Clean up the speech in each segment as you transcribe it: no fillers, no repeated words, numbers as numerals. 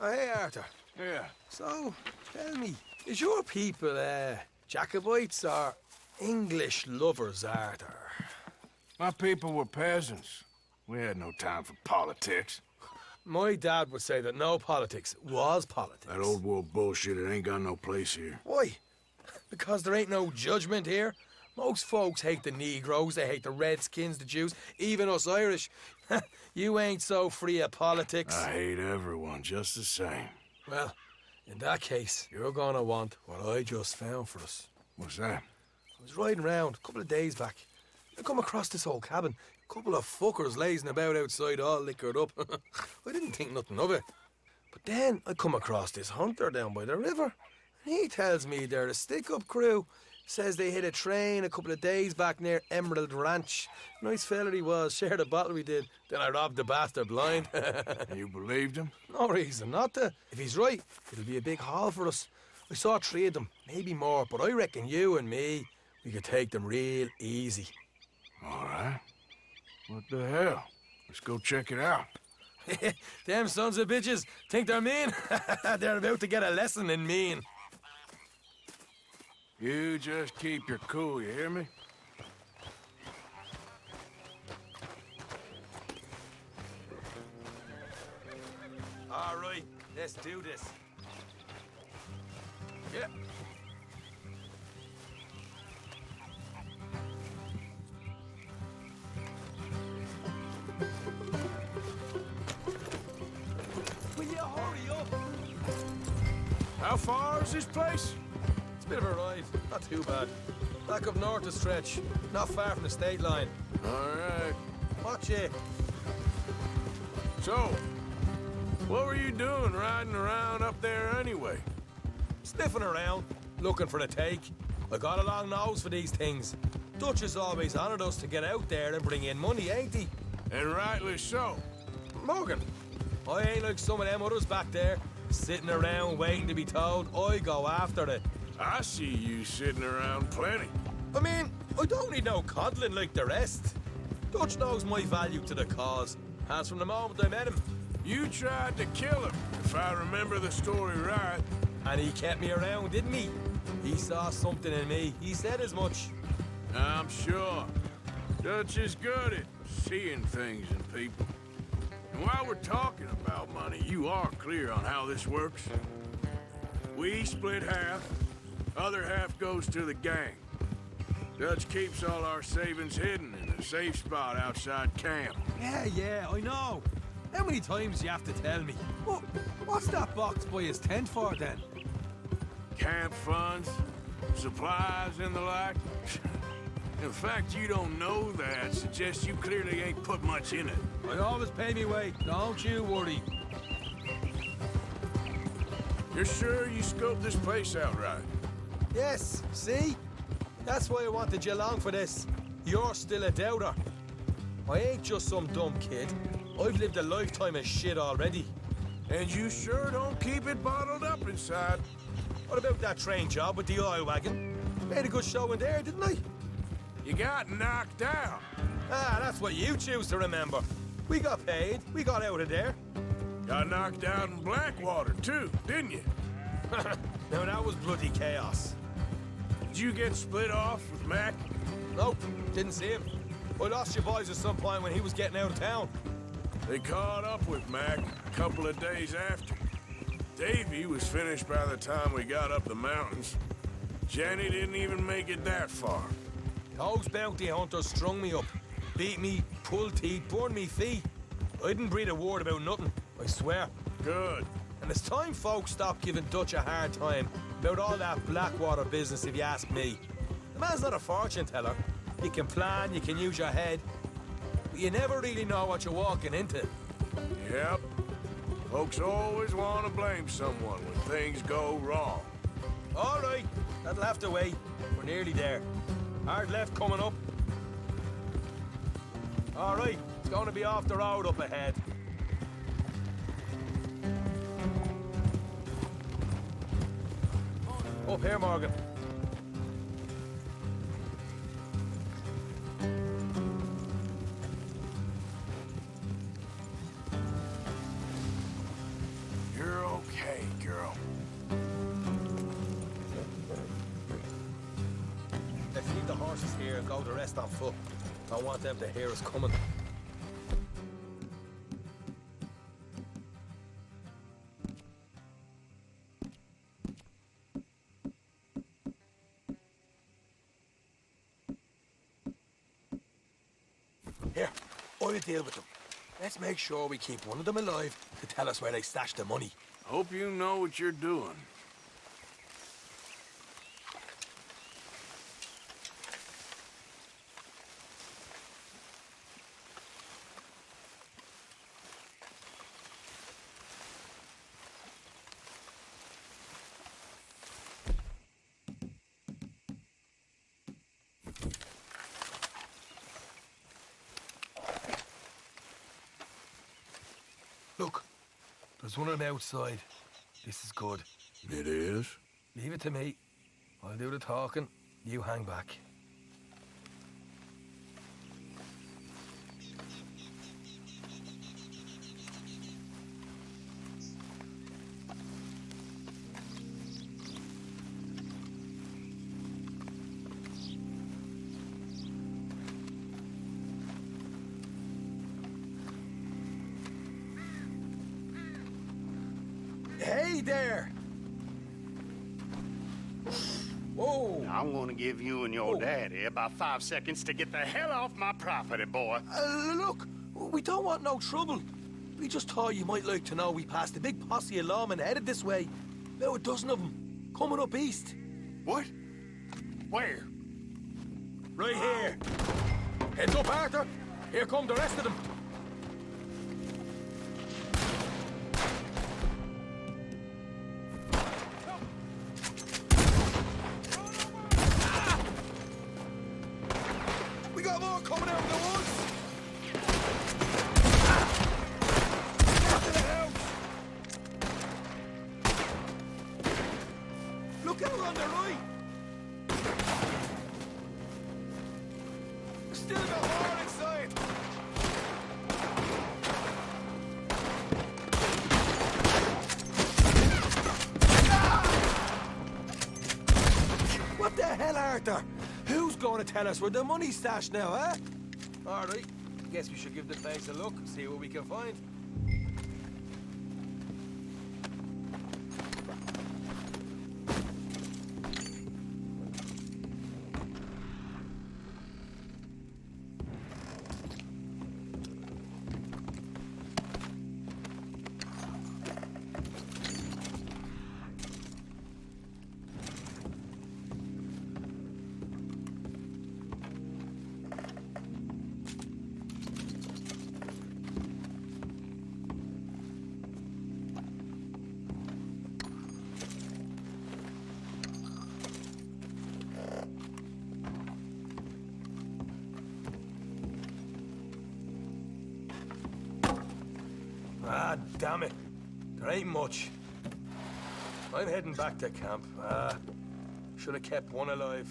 Oh, hey, Arthur. Yeah. So, tell me, is your people, Jacobites or English lovers, Arthur? My people were peasants. We had no time for politics. My dad would say that no politics was politics. That old world bullshit, it ain't got no place here. Why? Because there ain't no judgment here? Most folks hate the Negroes, they hate the Redskins, the Jews, even us Irish. You ain't so free of politics. I hate everyone just the same. Well, in that case, you're gonna want what I just found for us. What's that? I was riding around a couple of days back. I come across this old cabin. A couple of fuckers lazing about outside all liquored up. I didn't think nothing of it. But then I come across this hunter down by the river. And he tells me they're a stick-up crew. Says they hit a train a couple of days back near Emerald Ranch. Nice fella he was, shared a bottle we did. Then I robbed the bastard blind. You believed him? No reason not to. If he's right, it'll be a big haul for us. I saw 3 of them, maybe more, but I reckon you and me, we could take them real easy. All right. What the hell? Let's go check it out. Them sons of bitches think they're mean. They're about to get a lesson in mean. You just keep your cool, you hear me? All right, let's do this. Yeah. Will you hurry up? How far is this place? It's a bit of a ride, not too bad. Back up north a stretch, not far from the state line. All right. Watch it. So, what were you doing riding around up there anyway? Sniffing around, looking for the take. I got a long nose for these things. Dutch has always honoured us to get out there and bring in money, ain't he? And rightly so. Morgan, I ain't like some of them others back there, sitting around waiting to be told. I go after it. I see you sitting around plenty. I mean, I don't need no coddling like the rest. Dutch knows my value to the cause, as from the moment I met him. You tried to kill him, if I remember the story right. And he kept me around, didn't he? He saw something in me. He said as much. I'm sure. Dutch is good at seeing things in people. And while we're talking about money, you are clear on how this works. We split half, other half goes to the gang. Dutch keeps all our savings hidden in a safe spot outside camp. Yeah, I know. How many times do you have to tell me? What's that box by his tent for, then? Camp funds, supplies, and the like. The fact you don't know that suggests you clearly ain't put much in it. I always pay me way, don't you worry. You're sure you scoped this place out right? Yes, see? That's why I wanted you along for this. You're still a doubter. I ain't just some dumb kid. I've lived a lifetime of shit already. And you sure don't keep it bottled up inside. What about that train job with the oil wagon? Made a good show in there, didn't I? You got knocked out. Ah, that's what you choose to remember. We got paid. We got out of there. Got knocked out in Blackwater, too, didn't you? Now, that was bloody chaos. Did you get split off with Mac? Nope, didn't see him. I lost your boys at some point when he was getting out of town. They caught up with Mac a couple of days after. Davy was finished by the time we got up the mountains. Jenny didn't even make it that far. Those bounty hunters strung me up, beat me, pulled teeth, burned me feet. I didn't breathe a word about nothing, I swear. Good. And it's time folks stopped giving Dutch a hard time about all that Blackwater business, if you ask me. The man's not a fortune teller. You can plan, you can use your head, but you never really know what you're walking into. Yep. Folks always want to blame someone when things go wrong. All right, that'll have to wait. We're nearly there. Hard left coming up. All right, it's going to be off the road up ahead. Up here, Morgan. You're horses here and go the rest on foot. Don't want them to hear us coming. Here, I'll deal with them. Let's make sure we keep one of them alive to tell us where they stashed the money. Hope you know what you're doing. Look, there's one on the outside. This is good. It is? Leave it to me. I'll do the talking. You hang back. Hey there! Whoa! I'm gonna give you and your daddy about 5 seconds to get the hell off my property, boy. Look, we don't want no trouble. We just thought you might like to know we passed a big posse of lawmen headed this way. About a dozen of them, coming up east. What? Where? Right here. Heads up, Arthur. Here come the rest of them. We got more coming out of the woods. Get to the house. Look out on the right. Still got more inside. What the hell, Arthur? Who's going to tell us where the money's stashed now, huh? All right. Guess we should give the place a look, see what we can find. Ah, damn it. There ain't much. I'm heading back to camp. Should have kept one alive.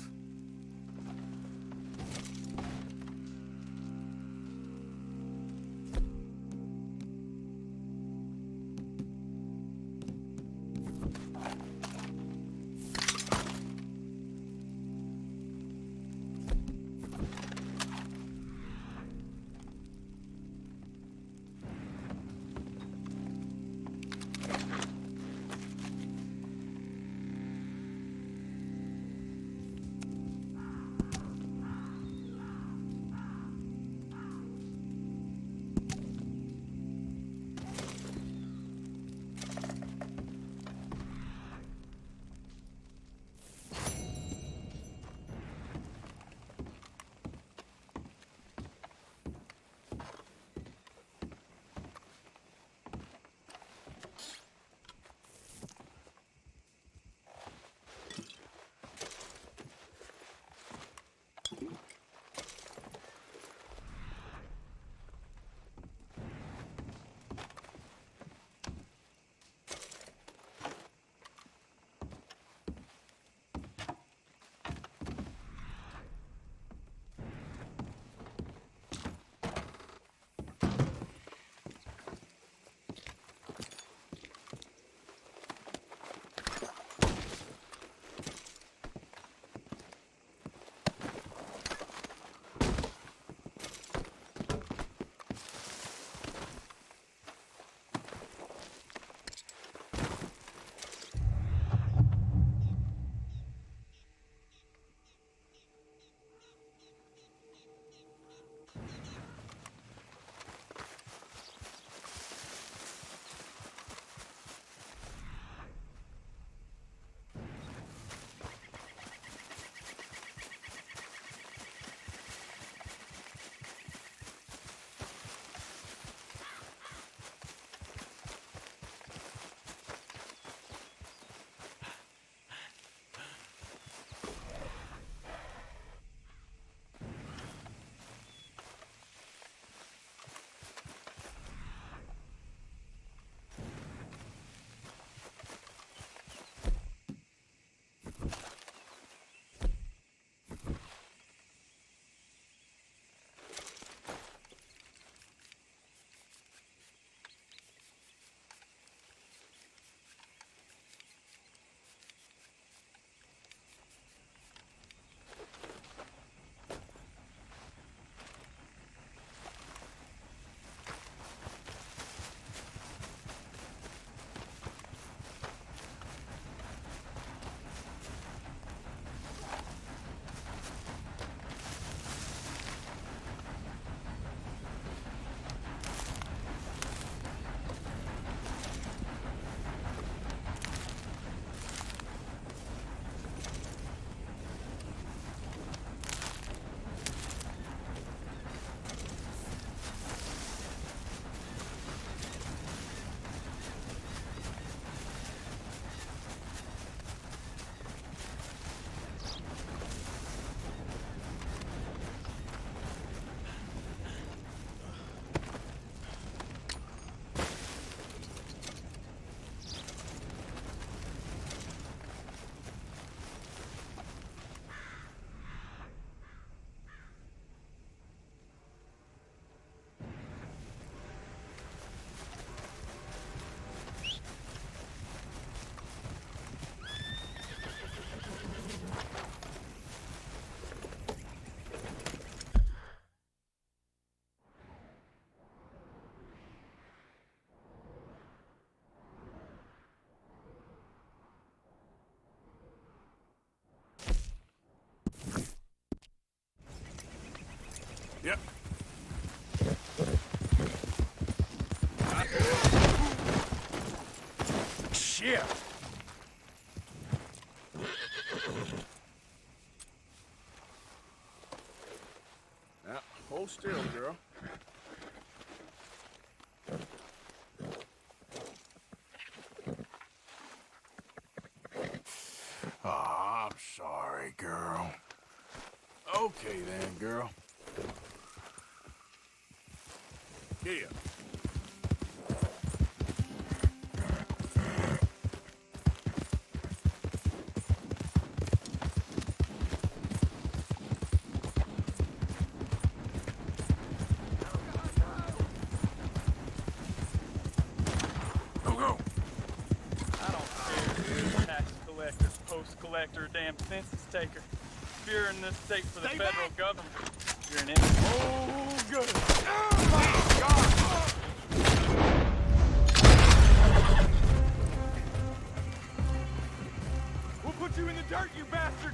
Yeah. Now, hold still, girl. Oh, I'm sorry, girl. Okay then, girl. Here. Go, go. I don't care if you're a tax collector, post collector, damn census taker. If you're in this state for the federal government, you're an enemy. Oh, good. Oh, my God. We'll put you in the dirt, you bastard.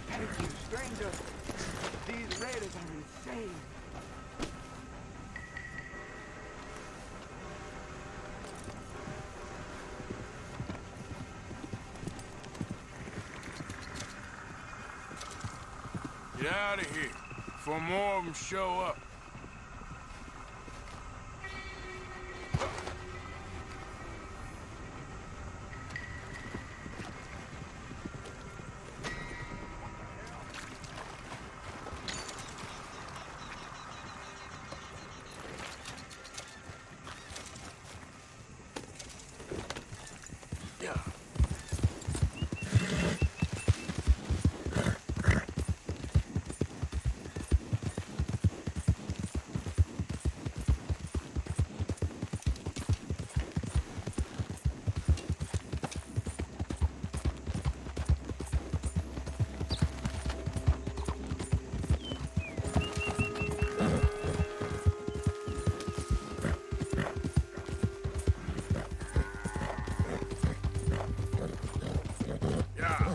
Thank you, stranger. These raiders are insane. Get out of here before more of them show up. Yeah. Yeah.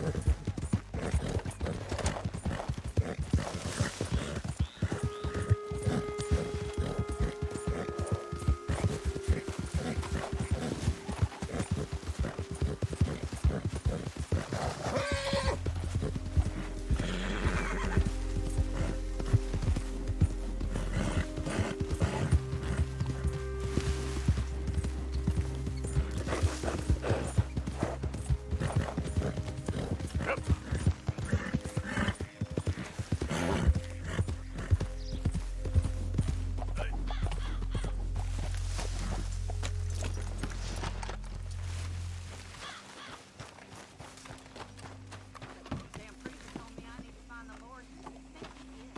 Damn preacher told me I need to find the Lord. Who do you think he is?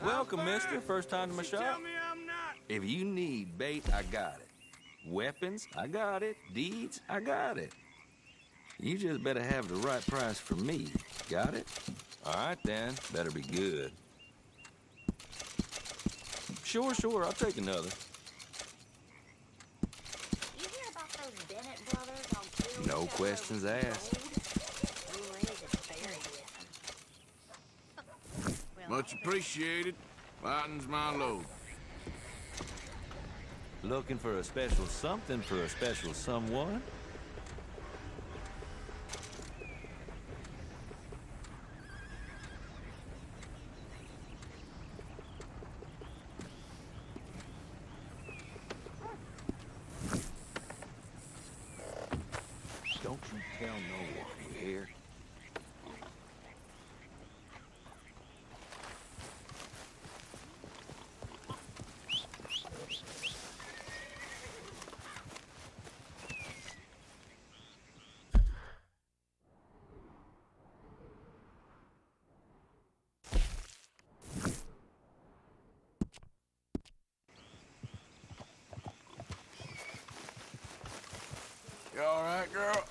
Welcome, mister. First time to my Tell shop? me I'm not. If you need bait, I got it. Weapons, I got it. Deeds, I got it. You just better have the right price for me. Got it? All right, then. Better be good. Sure, I'll take another. You hear about those Bennett brothers on Kill No Show questions over the asked. road? We're ready to bury with them. Well, Much appreciated. Lightens my load. Looking for a special something for a special someone? Don't you tell no one, you hear? You all right, girl?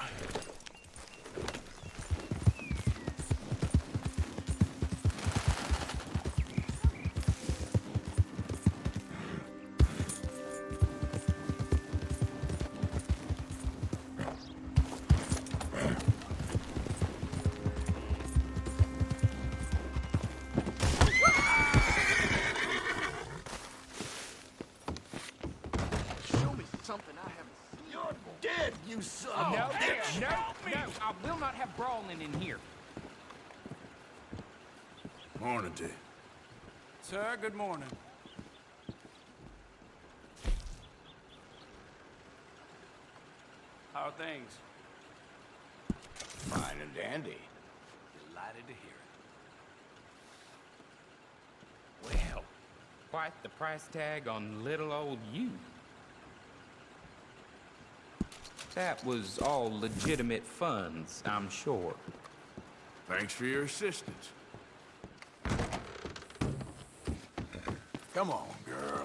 Morning to you. Sir, good morning. How are things? Fine and dandy. Delighted to hear Well, quite the price tag on little old you. That was all legitimate funds, I'm sure. Thanks for your assistance. Come on, girl.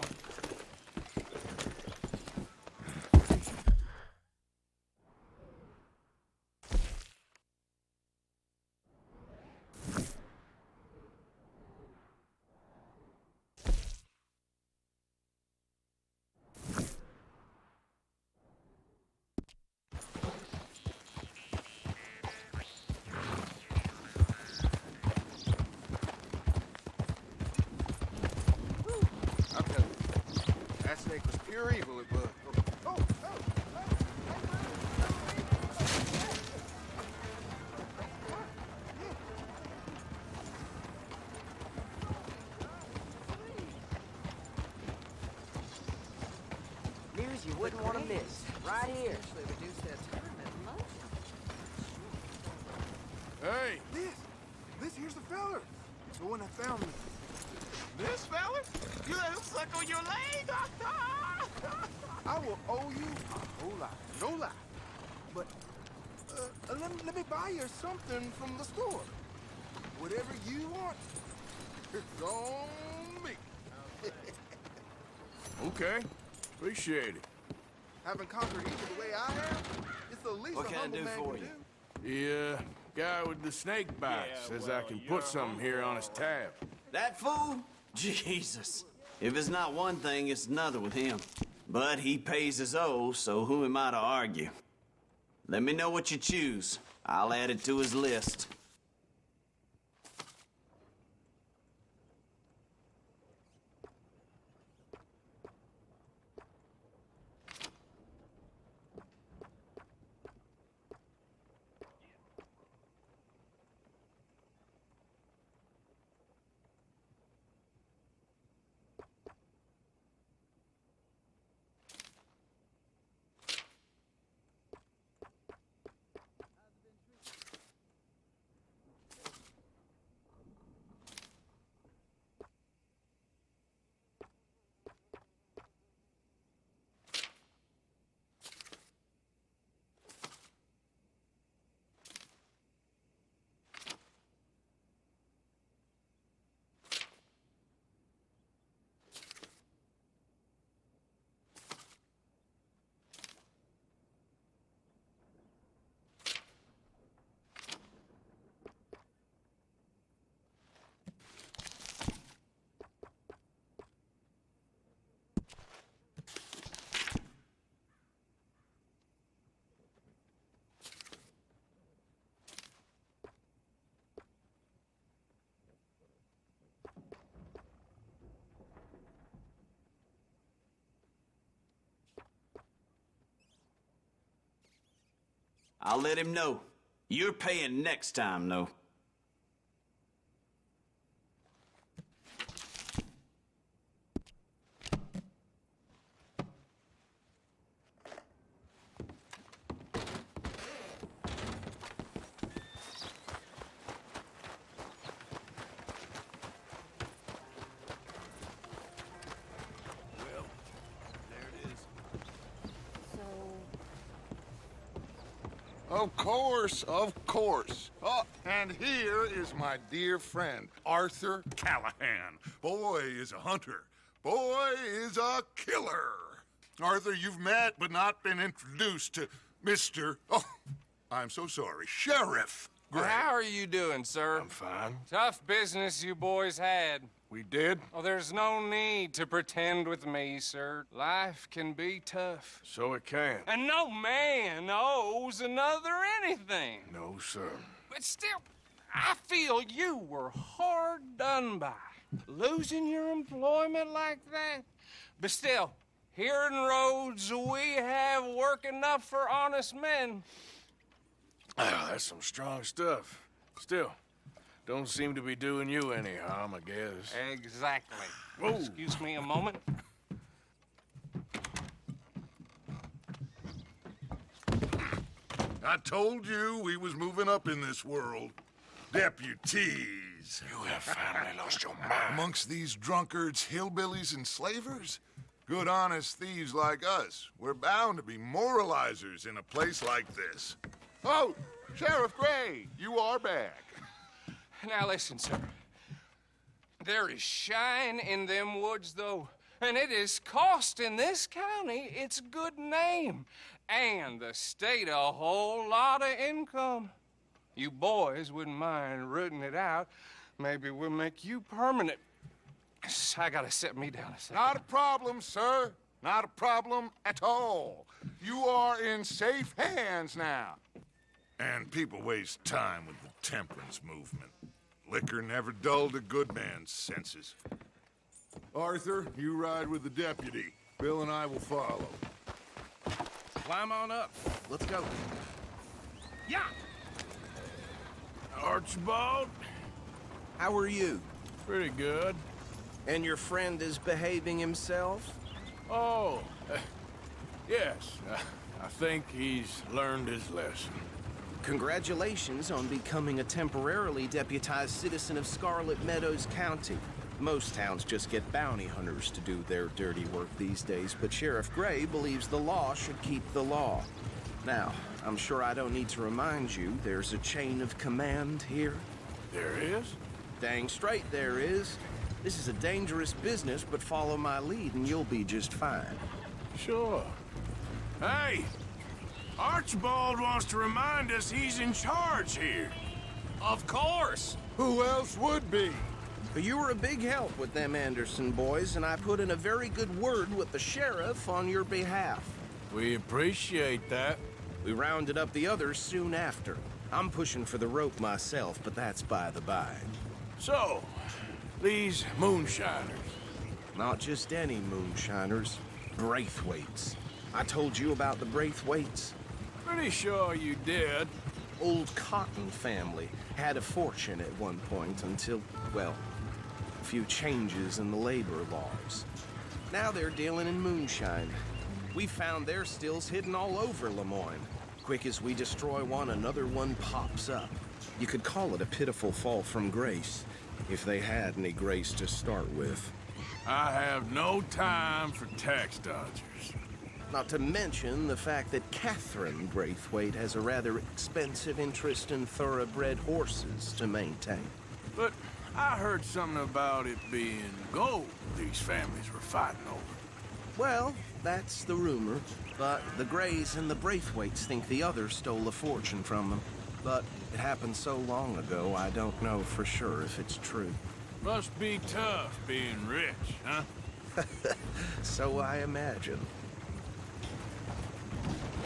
That snake was pure evil. It was. News you wouldn't want to miss. Right here. Hey, This here's the feller. The one that found me. This fella? You let him suck on your leg? I will owe you a whole lot. No lie. But let me buy you something from the store. Whatever you want. It's on me. okay. Appreciate it. Having conquered evil the way I have, it's the least What a can I humble do man for can you? do. The guy with the snake bites says I can put something here on his tab. That fool? Jesus. If it's not one thing, it's another with him. But he pays his owe, so who am I to argue? Let me know what you choose. I'll add it to his list. I'll let him know. You're paying next time, though. Of course, of course. Oh, and here is my dear friend, Arthur Callahan. Boy is a hunter. Boy is a killer. Arthur, you've met but not been introduced to Mr. Oh, I'm so sorry, Sheriff Gray. How are you doing, sir? I'm fine. Tough business you boys had. We did? Oh, there's no need to pretend with me, sir. Life can be tough. So it can. And no man owes another anything. No, sir. But still, I feel you were hard done by. Losing your employment like that. But still, here in Rhodes, we have work enough for honest men. Ah, that's some strong stuff. Still, Don't seem to be doing you any harm, I guess. Exactly. Whoa. Excuse me a moment. I told you we was moving up in this world. Deputies. You have finally lost your mind. Amongst these drunkards, hillbillies, and slavers? Good honest thieves like us. We're bound to be moralizers in a place like this. Oh, Sheriff Gray, you are back. Now listen, sir. There is shine in them woods, though, and it is costing this county its good name and the state a whole lot of income. You boys wouldn't mind rooting it out. Maybe we'll make you permanent. I gotta set me down a second. Not a problem, sir. Not a problem at all. You are in safe hands now. And people waste time with the temperance movement. Liquor never dulled a good man's senses. Arthur, you ride with the deputy. Bill and I will follow. Climb on up. Let's go. Yeah! Archibald? How are you? Pretty good. And your friend is behaving himself? Oh, yes. I think he's learned his lesson. Congratulations on becoming a temporarily deputized citizen of Scarlet Meadows County. Most towns just get bounty hunters to do their dirty work these days, but Sheriff Gray believes the law should keep the law. Now, I'm sure I don't need to remind you there's a chain of command here. There is? Dang straight there is. This is a dangerous business, but follow my lead and you'll be just fine. Sure. Hey! Archibald wants to remind us he's in charge here. Of course! Who else would be? But you were a big help with them Anderson boys, and I put in a very good word with the sheriff on your behalf. We appreciate that. We rounded up the others soon after. I'm pushing for the rope myself, but that's by the by. So, these moonshiners. Not just any moonshiners. Braithwaites. I told you about the Braithwaites. Pretty sure you did. Old Cotton family had a fortune at one point until, well, a few changes in the labor laws. Now they're dealing in moonshine. We found their stills hidden all over Lemoyne. Quick as we destroy one, another one pops up. You could call it a pitiful fall from grace, if they had any grace to start with. I have no time for tax dodgers. Not to mention the fact that Catherine Braithwaite has a rather expensive interest in thoroughbred horses to maintain. But I heard something about it being gold these families were fighting over. Well, that's the rumor. But the Grays and the Braithwaites think the others stole a fortune from them. But it happened so long ago, I don't know for sure if it's true. Must be tough being rich, huh? So I imagine.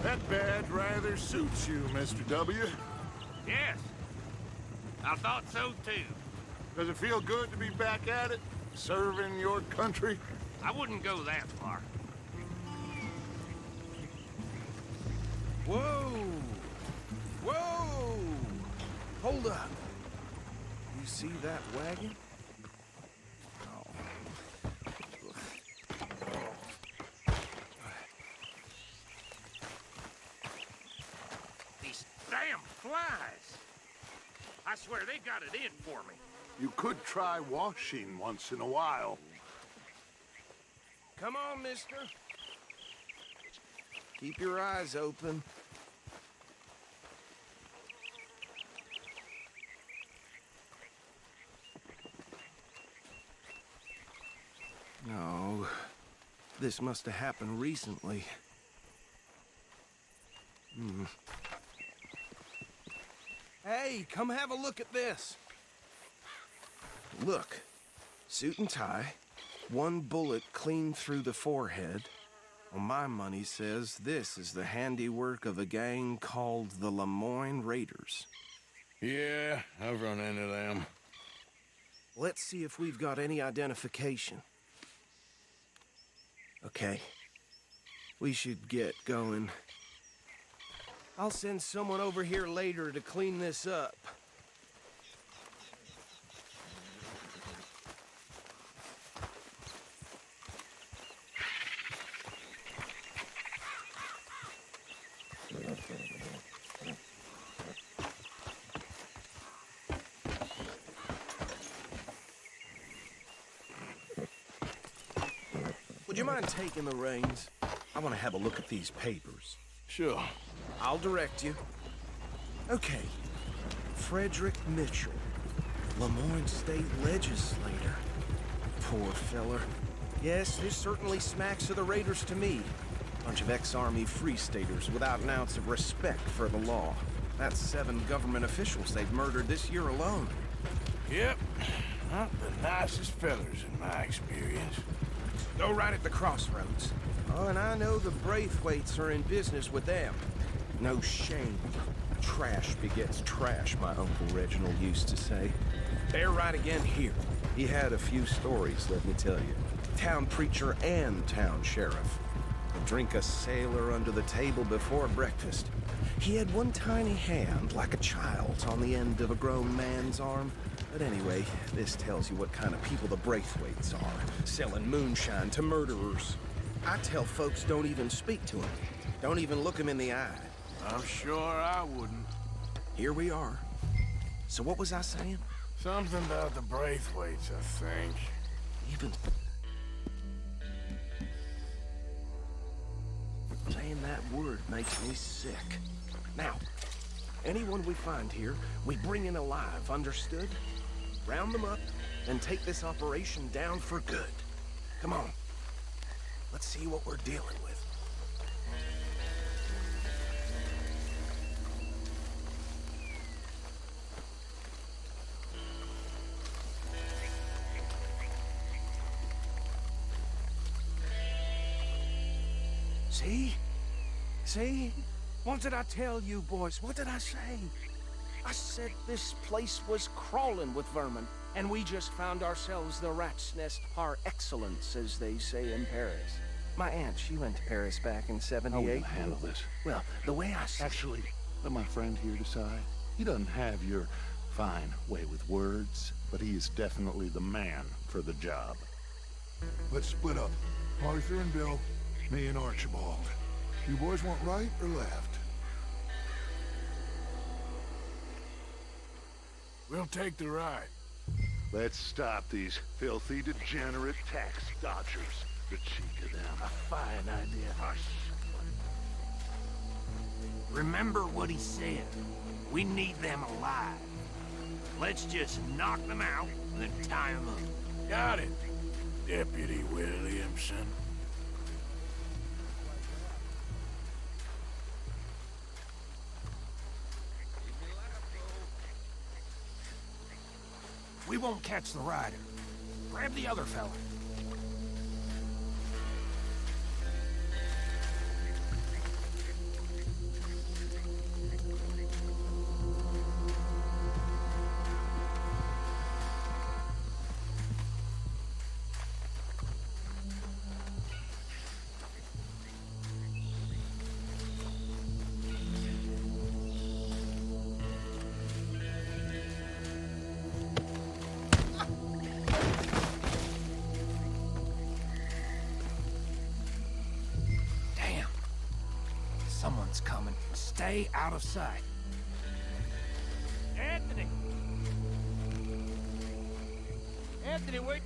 That badge rather suits you, Mr. W. Yes. I thought so, too. Does it feel good to be back at it? Serving your country? I wouldn't go that far. Whoa! Whoa! Hold up. You see that wagon? These damn flies. I swear they got it in for me. You could try washing once in a while. Come on, mister. Keep your eyes open. No, this must have happened recently. Hey, come have a look at this. Look, suit and tie, one bullet clean through the forehead. Well, my money says this is the handiwork of a gang called the Lemoyne Raiders. Yeah, I've run into them. Let's see if we've got any identification. Okay. We should get going. I'll send someone over here later to clean this up. you mind taking the reins? I want to have a look at these papers. Sure. I'll direct you. Okay. Frederick Mitchell, Lemoyne State Legislator. Poor feller. Yes, this certainly smacks of the Raiders to me. Bunch of ex-Army Free Staters without an ounce of respect for the law. That's 7 government officials they've murdered this year alone. Yep. Not the nicest fellers in my experience. Go right at the crossroads. Oh, and I know the Braithwaites are in business with them. No shame. Trash begets trash, my Uncle Reginald used to say. They're right again here. He had a few stories, let me tell you. Town preacher and town sheriff. Drink a sailor under the table before breakfast. He had one tiny hand, like a child's, on the end of a grown man's arm. But anyway, this tells you what kind of people the Braithwaites are, selling moonshine to murderers. I tell folks don't even speak to them. Don't even look them in the eye. I'm sure I wouldn't. Here we are. So what was I saying? Something about the Braithwaites, I think. Even... saying that word makes me sick. Now, anyone we find here, we bring in alive, understood? Round them up, and take this operation down for good. Come on. Let's see what we're dealing with. See? See? What did I tell you, boys? What did I say? I said this place was crawling with vermin, and we just found ourselves the rat's nest par excellence, as they say in Paris. My aunt, she went to Paris back in '78. How are we gonna handle this? Well, the way I see... Actually, let my friend here decide. He doesn't have your fine way with words, but he is definitely the man for the job. Let's split up. Arthur and Bill, me and Archibald. You boys want right or left? We'll take the right. Let's stop these filthy, degenerate tax dodgers. The cheek of them. A fine idea. Hush. Remember what he said. We need them alive. Let's just knock them out, then tie them up. Got it, Deputy Williamson. We won't catch the rider. Grab the other fella. Someone's coming. Stay out of sight. Anthony! Anthony, wait!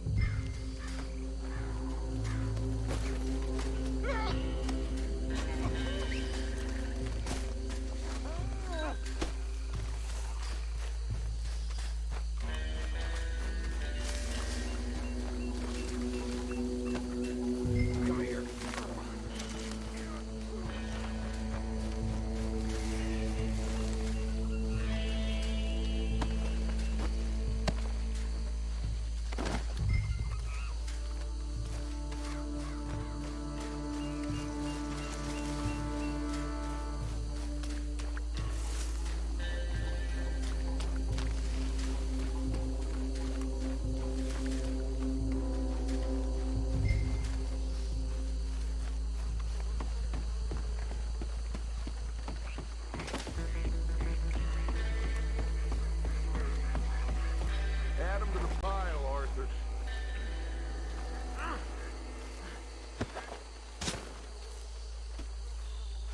Add 'em to the pile, Arthur.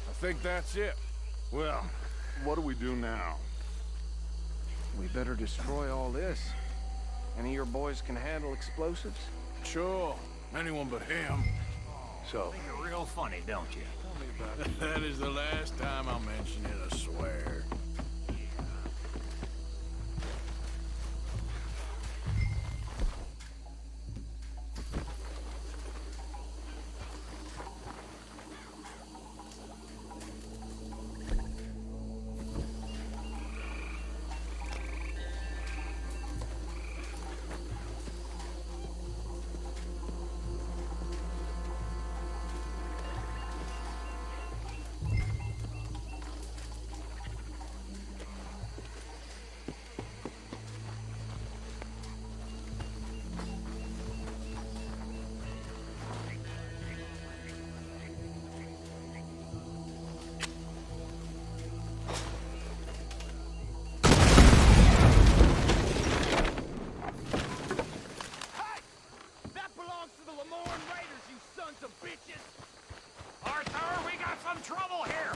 I think that's it. Well, what do we do now? We better destroy all this. Any of your boys can handle explosives? Sure. Anyone but him. So, Think you're real funny, don't you? That is the last time I'll mention it, I swear. That belongs to the Lemoyne Raiders, you sons of bitches! Arthur, we got some trouble here!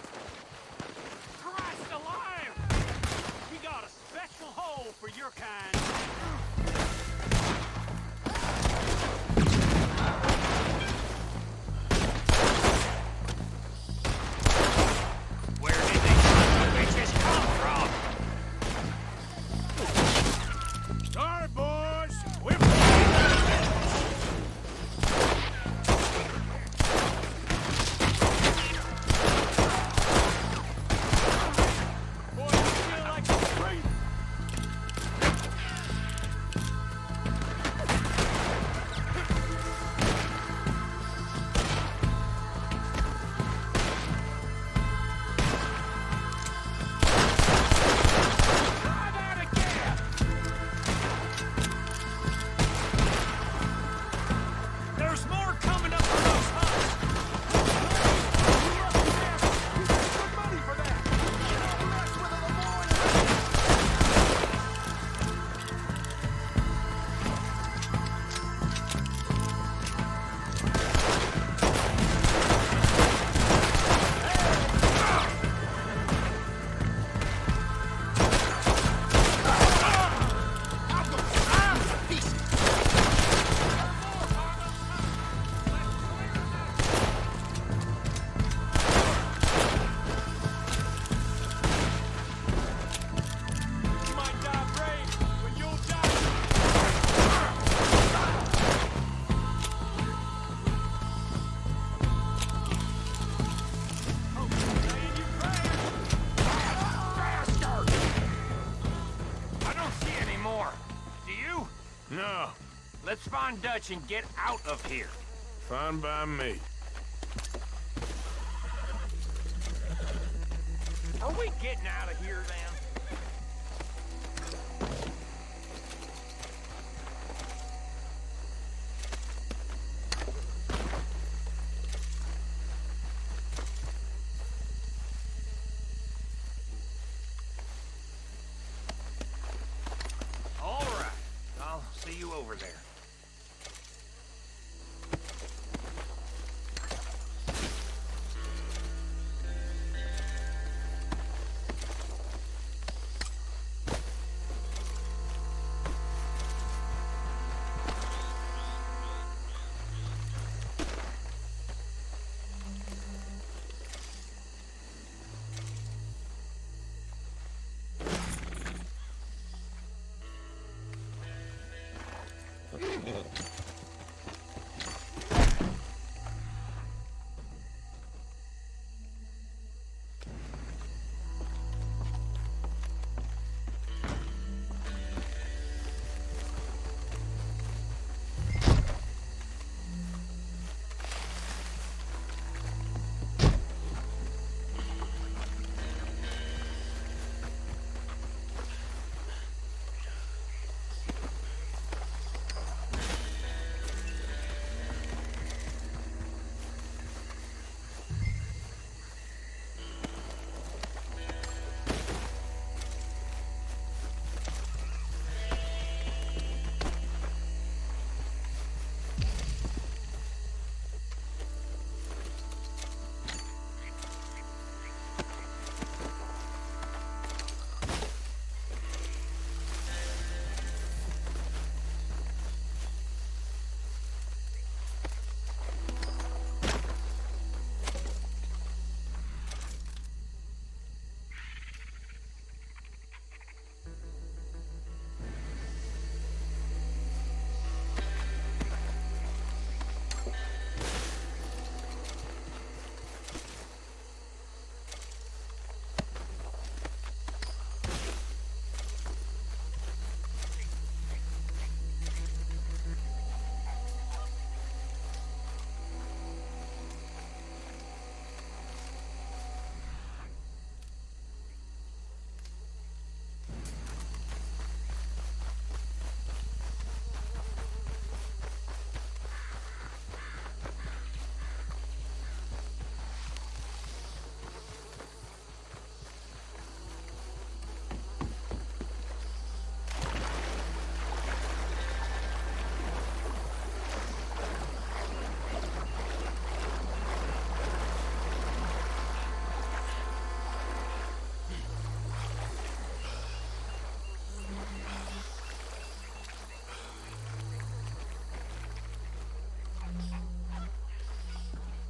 Christ alive! We got a special hole for your kind. Where did these sons of bitches come from? Sorry, boys. There's more coming up from those huts! Good money for that! The rest with the Lemoyne You might die brave, but you'll die. I don't see any more. Do you? No, Let's find Dutch and get out of here. fine by me. Are we getting out of here then? All right. I'll see you over there.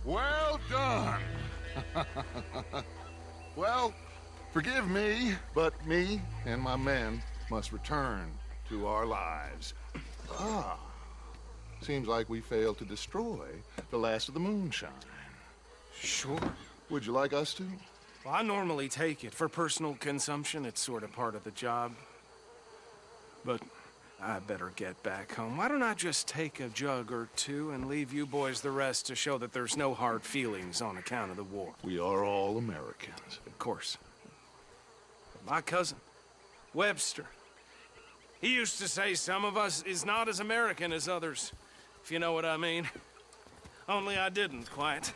Well done. Well, forgive me, but me and my men must return to our lives. Ah, seems like we failed to destroy the last of the moonshine. Sure. Would you like us to? Well, I normally take it. For personal consumption, it's sort of part of the job. But I better get back home. Why don't I just take a jug or two and leave you boys the rest to show that there's no hard feelings on account of the war? We are all Americans. Of course. But my cousin, Webster, he used to say some of us is not as American as others, if you know what I mean. Only I didn't quite.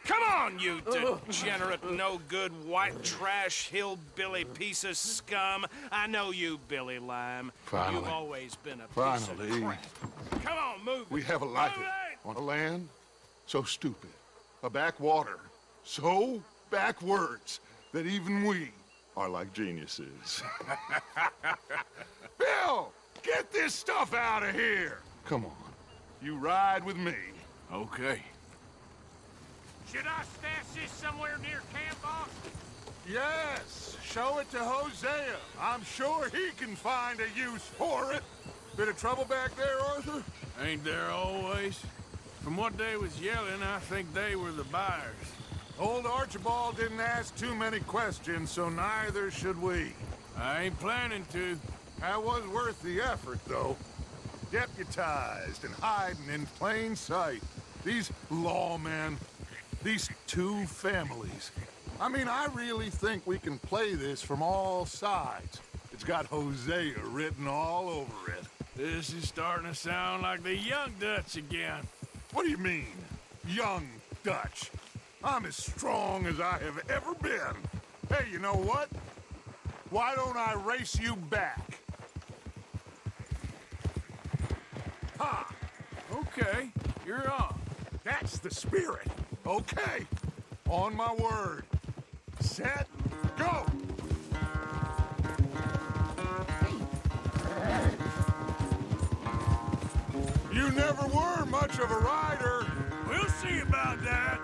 Come on, you degenerate, no-good, white trash, hillbilly piece of scum. I know you, Billy Lime. Finally. You've always been a piece Finally. of crap. Come on, move it. We have a life Move it! on a land so stupid, a backwater so backwards that even we are like geniuses. Bill, get this stuff out of here. Come on, you ride with me. Okay. Should I stash this somewhere near camp, boss? Yes, show it to Hosea. I'm sure he can find a use for it. Bit of trouble back there, Arthur? Ain't there always? From what they was yelling, I think they were the buyers. Old Archibald didn't ask too many questions, so neither should we. I ain't planning to. That was worth the effort, though. Deputized and hiding in plain sight. These lawmen, these two families. I mean, I really think we can play this from all sides. It's got Hosea written all over it. This is starting to sound like the Young Dutch again. What do you mean, Young Dutch? I'm as strong as I have ever been. Hey, you know what? Why don't I race you back? Ha! Okay, you're on. That's the spirit. Okay. On my word. Set, go! You never were much of a rider. We'll see about that.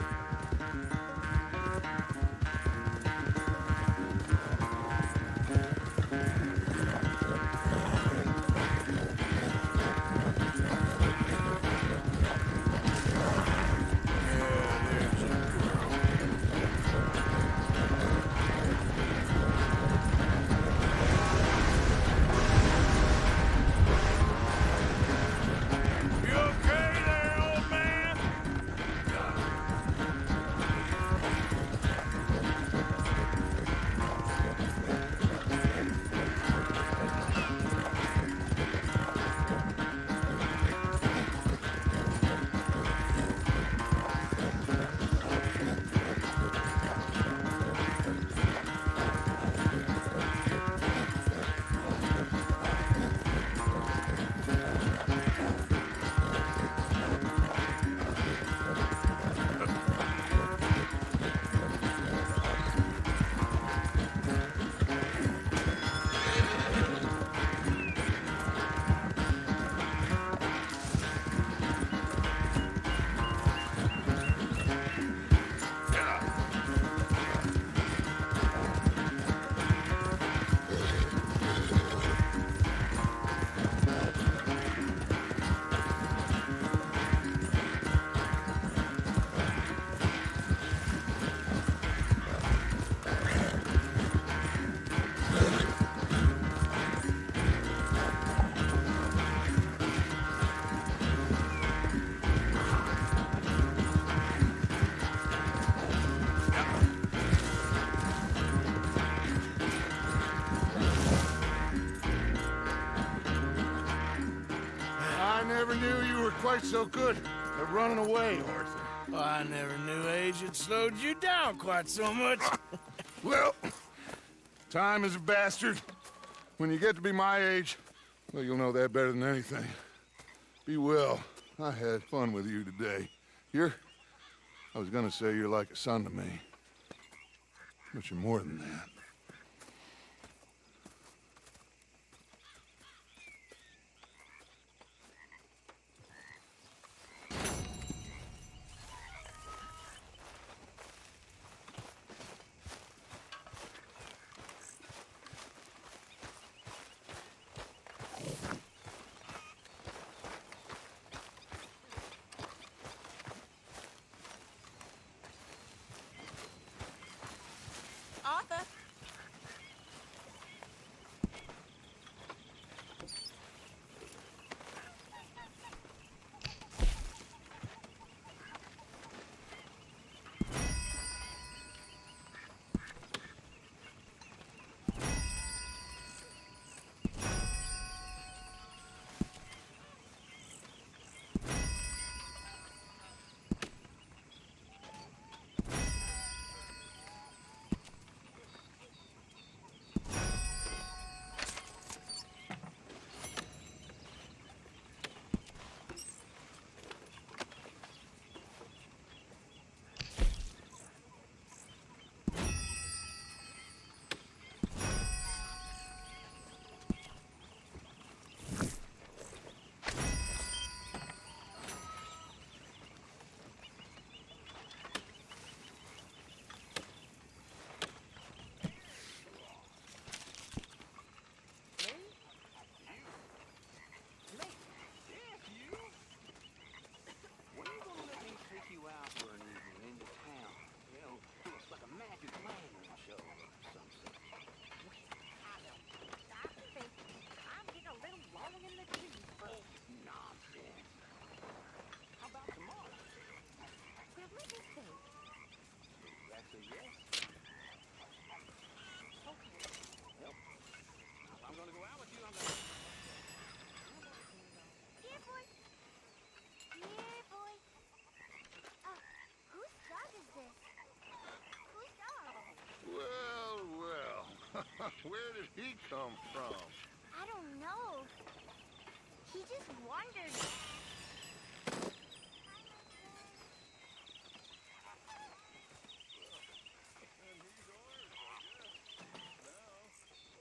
I never knew you were quite so good at running away, Arthur. I never knew age had slowed you down quite so much. Well, time is a bastard. When you get to be my age, well, you'll know that better than anything. Be well. I had fun with you today. I was gonna say you're like a son to me. But you're more than that. answer yes. If I'm gonna go out with you, I'm gonna... Here, boy. Here, boy. Whose dog is this? Whose dog? Well, well. Where did he come from? I don't know. He just wandered.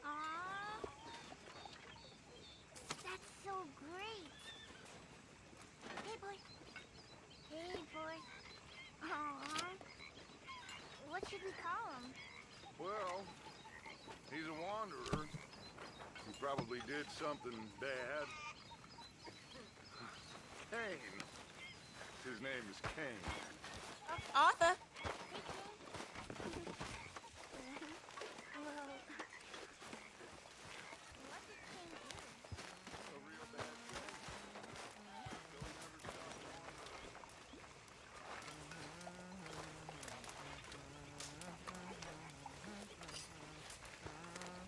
Aww. That's so great. Hey, boy. Hey, boy. Aww. What should we call him? Well, he's a wanderer. He probably did something bad. Kane. His name is Kane. Arthur.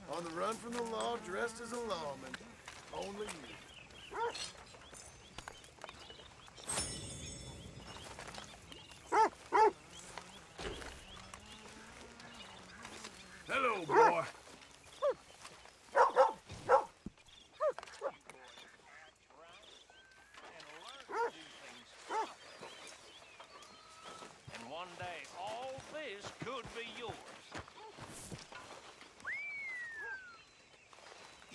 On the run from the law, dressed as a lawman. Only you. Hello, boy. And one day, all this could be yours.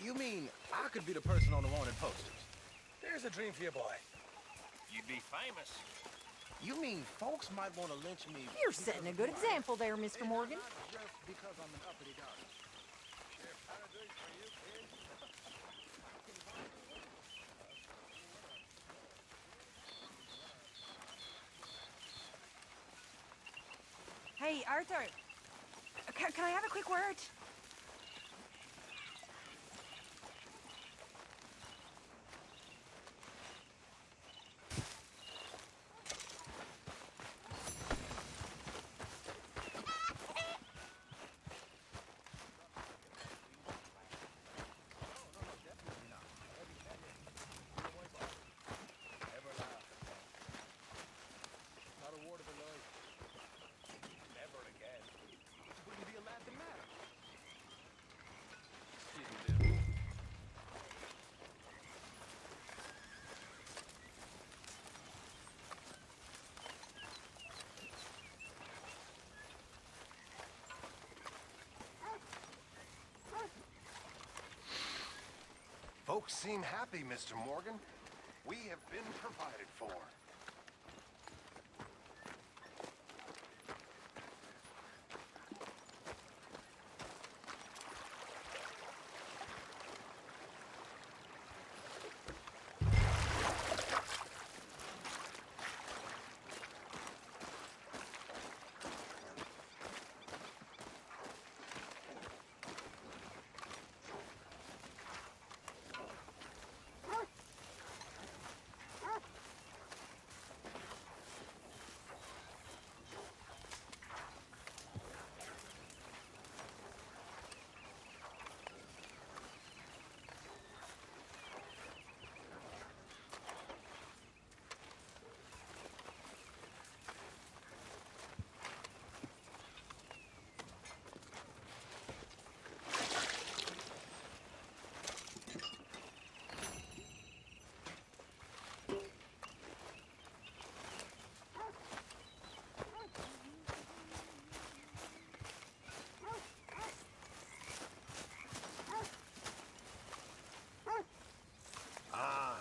You mean I could be the person on the wanted posters? There's a dream for you, boy. You'd be famous. You mean folks might want to lynch me? You're setting a good example there, Mr. Morgan. Just because I'm an uppity dog. Hey, Arthur. Can I have a quick word? Folks seem happy, Mr. Morgan. We have been provided for.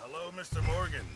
Hello, Mr. Morgan.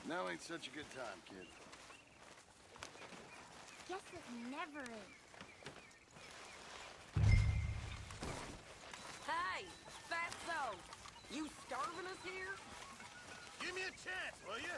Now ain't such a good time, kid. Guess it never is. Hey, fatso! You starving us here? Give me a chance, will you?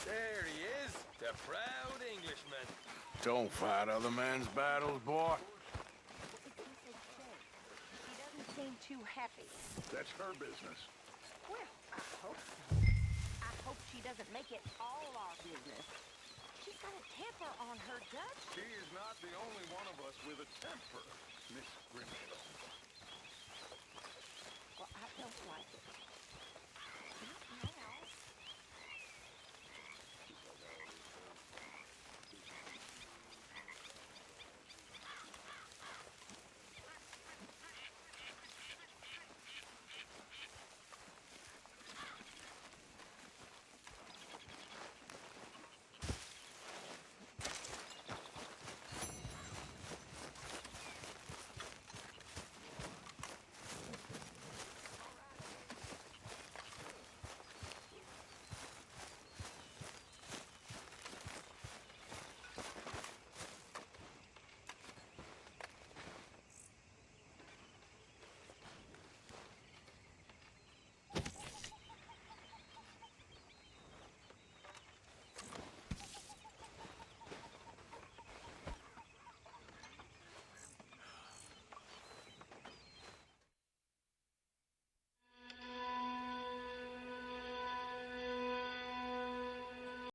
There he is, the proud Englishman. Don't fight other men's battles, boy. She doesn't seem too happy. That's her business. Well, I hope so. I hope she doesn't make it all our business. She's got a temper on her, Dutch. She is not the only one of us with a temper, Miss Grimshaw.